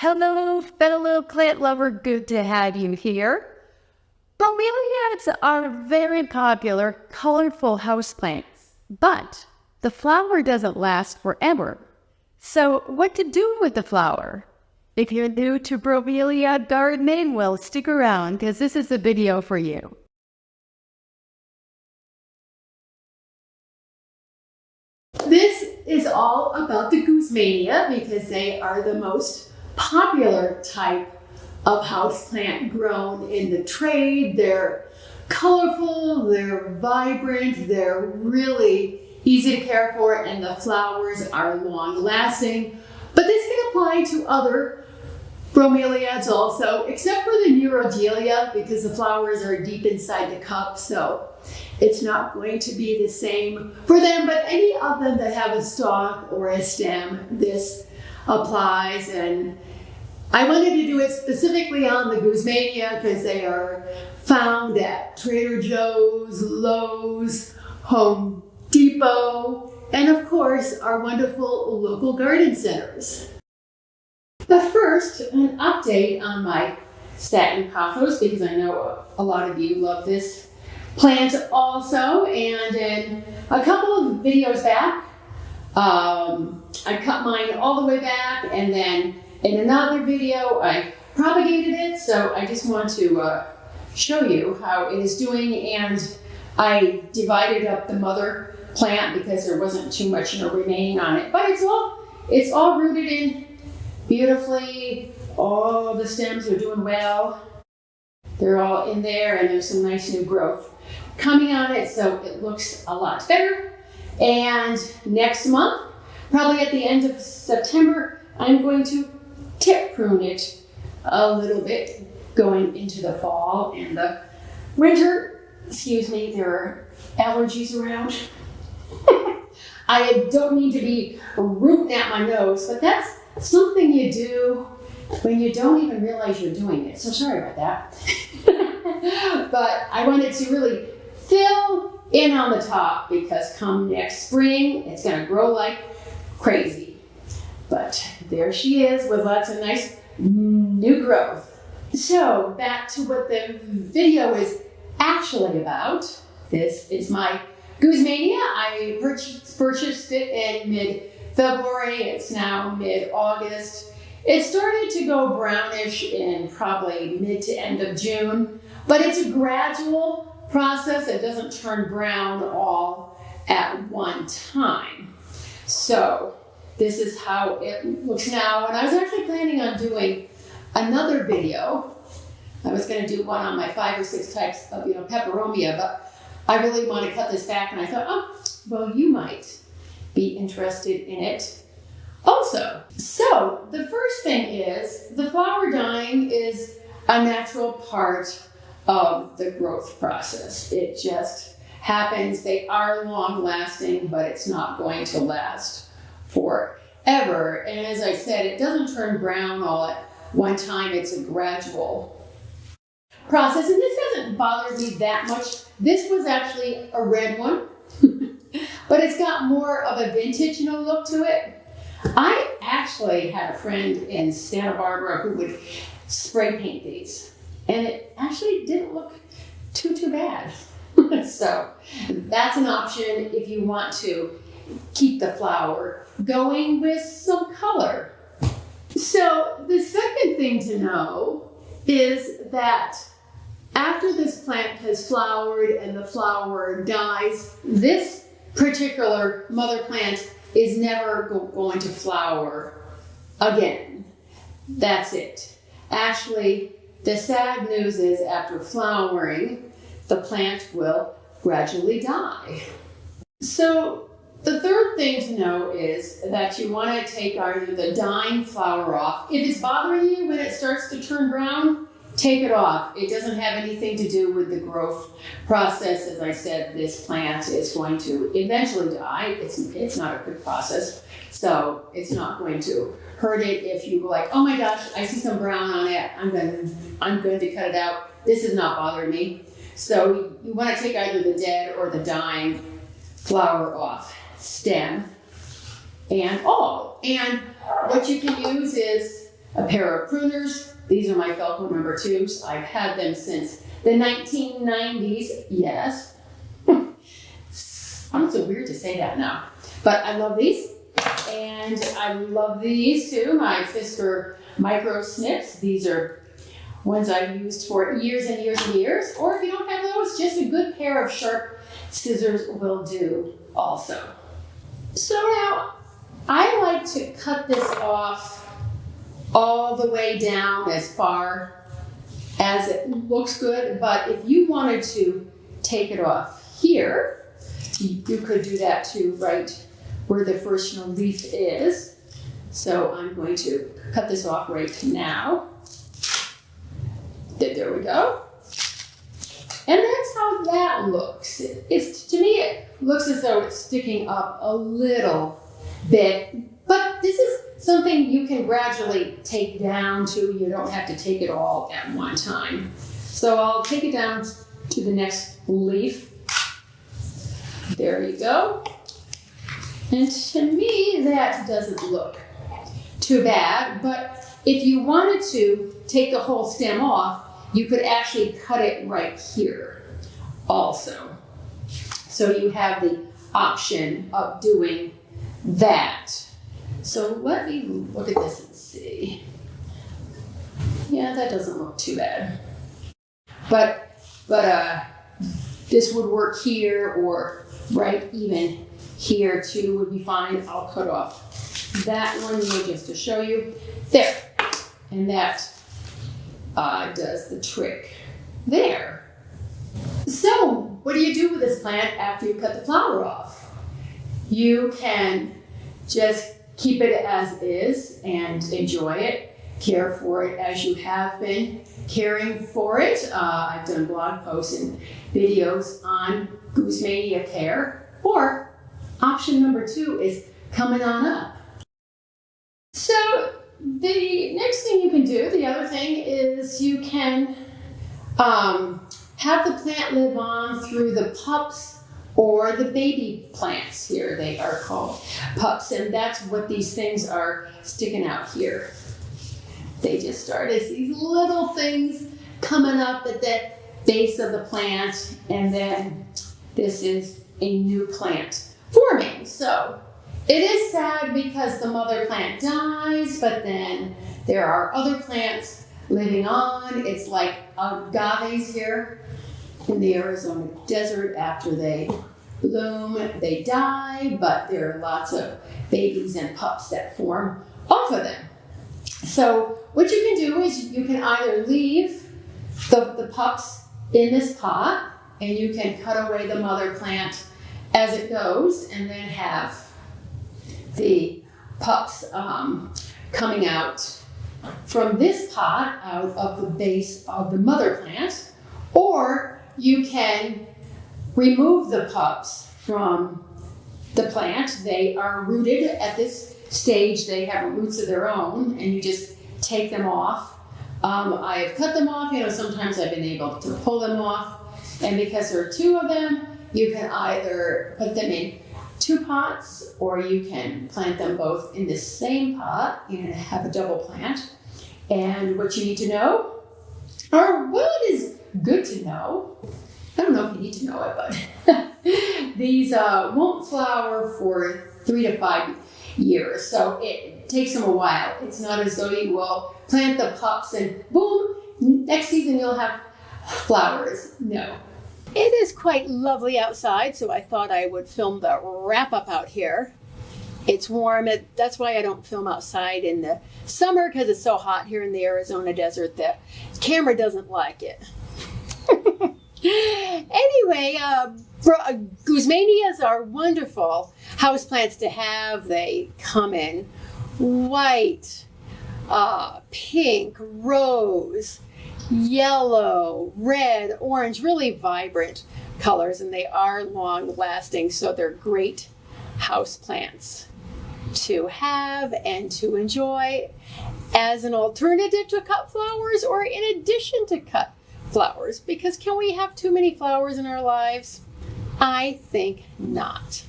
Hello, fellow plant lover. Good to have you here. Bromeliads are very popular, colorful houseplants, but the flower doesn't last forever. So what to do with the flower? If you're new to bromeliad gardening, well, stick around because this is the video for you. This is all about the Guzmania because they are the most popular type of houseplant grown in the trade. They're colorful, they're vibrant, they're really easy to care for, and the flowers are long lasting. But this can apply to other bromeliads also, except for the Neurogelia because the flowers are deep inside the cup, so it's not going to be the same for them, but any of them that have a stalk or a stem, this applies. And I wanted to do it specifically on the Guzmania because they are found at Trader Joe's, Lowe's, Home Depot, and of course our wonderful local garden centers. But first, an update on my satin pothos because I know a lot of you love this plant also. And in a couple of videos back, I cut mine all the way back, and then in another video I propagated it. So I just want to show you how it is doing, and I divided up the mother plant because there wasn't too much remaining on it, but it's all rooted in beautifully. All the stems are doing well. They're all in there, and there's some nice new growth coming on it, so it looks a lot better. And next month, probably at the end of September, I'm going to tip prune it a little bit going into the fall and the winter. Excuse me, there are allergies around. I don't mean to be rooting at my nose, but that's something you do when you don't even realize you're doing it. So sorry about that. But I wanted to really fill in on the top because come next spring, it's going to grow like crazy. But there she is with lots of nice new growth. So back to what the video is actually about. This is my Guzmania. I purchased it in mid-February. It's now mid-August. It started to go brownish in probably mid to end of June, but it's a gradual process. It doesn't turn brown all at one time. So this is how it looks now. And I was actually planning on doing another video. I was going to do one on my 5 or 6 types of peperomia, but I really want to cut this back, and I thought, oh, well, you might be interested in it also. So the first thing is the flower dying is a natural part of the growth process. It just happens. They are long lasting, but it's not going to last forever. And as I said, it doesn't turn brown all at one time. It's a gradual process. And this doesn't bother me that much. This was actually a red one, but it's got more of a vintage look to it. I actually had a friend in Santa Barbara who would spray paint these, and it actually didn't look too bad. So that's an option if you want to keep the flower going with some color. So the second thing to know is that after this plant has flowered and the flower dies, this particular mother plant is never going to flower again. That's it. Actually, the sad news is after flowering, the plant will gradually die. So the third thing to know is that you want to take either the dying flower off. If it's bothering you when it starts to turn brown, take it off. It doesn't have anything to do with the growth process. As I said, this plant is going to eventually die. It's not a quick process, so it's not going to hurt it if you were like, oh my gosh, I see some brown on it. I'm going to cut it out. This is not bothering me. So you want to take either the dead or the dying flower off, stem and all. And what you can use is a pair of pruners. These are my Felco number 2s. I've had them since the 1990s. Yes. Sounds so weird to say that now. But I love these. And I love these too, my Fisker Micro Snips. These are ones I've used for years and years and years. Or if you don't have those, just a good pair of sharp scissors will do also. So now, I like to cut this off all the way down as far as it looks good, but if you wanted to take it off here, you could do that too, right where the first leaf is. So I'm going to cut this off right now. There we go. And that's how that looks. To me, it looks as though it's sticking up a little bit, but this is something you can gradually take down to. You don't have to take it all at one time. So I'll take it down to the next leaf. There you go. And to me, that doesn't look too bad, but if you wanted to take the whole stem off, you could actually cut it right here also. So you have the option of doing that. So let me look at this and see. Yeah, that doesn't look too bad. But this would work here, or right even here too would be fine. I'll cut off that one just to show you. There. And that does the trick there. So what do you do with this plant after you cut the flower off? You can just keep it as is and enjoy it, care for it as you have been caring for it. I've done blog posts and videos on Goose Mania care, or option number 2 is coming on up. So the next thing you can do, the other thing is you can have the plant live on through the pups or the baby plants here. They are called pups, and that's what these things are sticking out here. They just start as these little things coming up at the base of the plant, and then this is a new plant forming. So it is sad because the mother plant dies, but then there are other plants living on. It's like agaves here in the Arizona desert. After they bloom, they die, but there are lots of babies and pups that form off of them. So what you can do is you can either leave the pups in this pot, and you can cut away the mother plant as it goes, and then have the pups coming out from this pot out of the base of the mother plant, or you can remove the pups from the plant. They are rooted at this stage. They have roots of their own, and you just take them off. I have cut them off. Sometimes I've been able to pull them off, and because there are 2 of them, you can either put them in 2 pots, or you can plant them both in the same pot and have a double plant. And what you need to know, or what is good to know, I don't know if you need to know it, but these won't flower for 3 to 5 years, so it takes them a while. It's not as though you will plant the pups and boom, next season you'll have flowers. No. It is quite lovely outside, so I thought I would film the wrap-up out here. It's warm. That's why I don't film outside in the summer, because it's so hot here in the Arizona desert. The camera doesn't like it. Anyway, Goosemanias are wonderful houseplants to have. They come in white, pink, rose, yellow, red, orange, really vibrant colors, and they are long lasting, so they're great houseplants to have and to enjoy as an alternative to cut flowers, or in addition to cut flowers, because can we have too many flowers in our lives? I think not.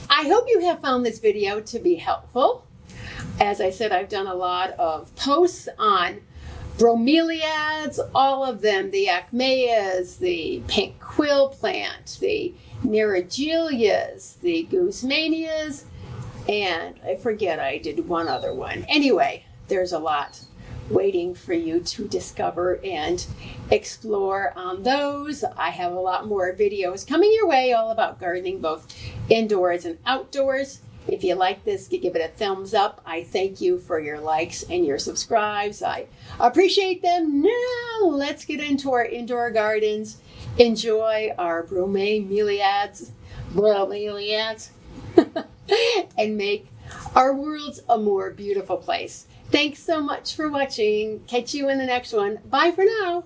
I hope you have found this video to be helpful. As I said, I've done a lot of posts on bromeliads, all of them, the acmeas, the pink quill plant, the nerigilias, the goosemanias, and I forget, I did one other one. Anyway, there's a lot waiting for you to discover and explore on those. I have a lot more videos coming your way all about gardening, both indoors and outdoors. If you like this, give it a thumbs up. I thank you for your likes and your subscribes. I appreciate them. Now let's get into our indoor gardens. Enjoy our bromeliads, and make our worlds a more beautiful place. Thanks so much for watching. Catch you in the next one. Bye for now.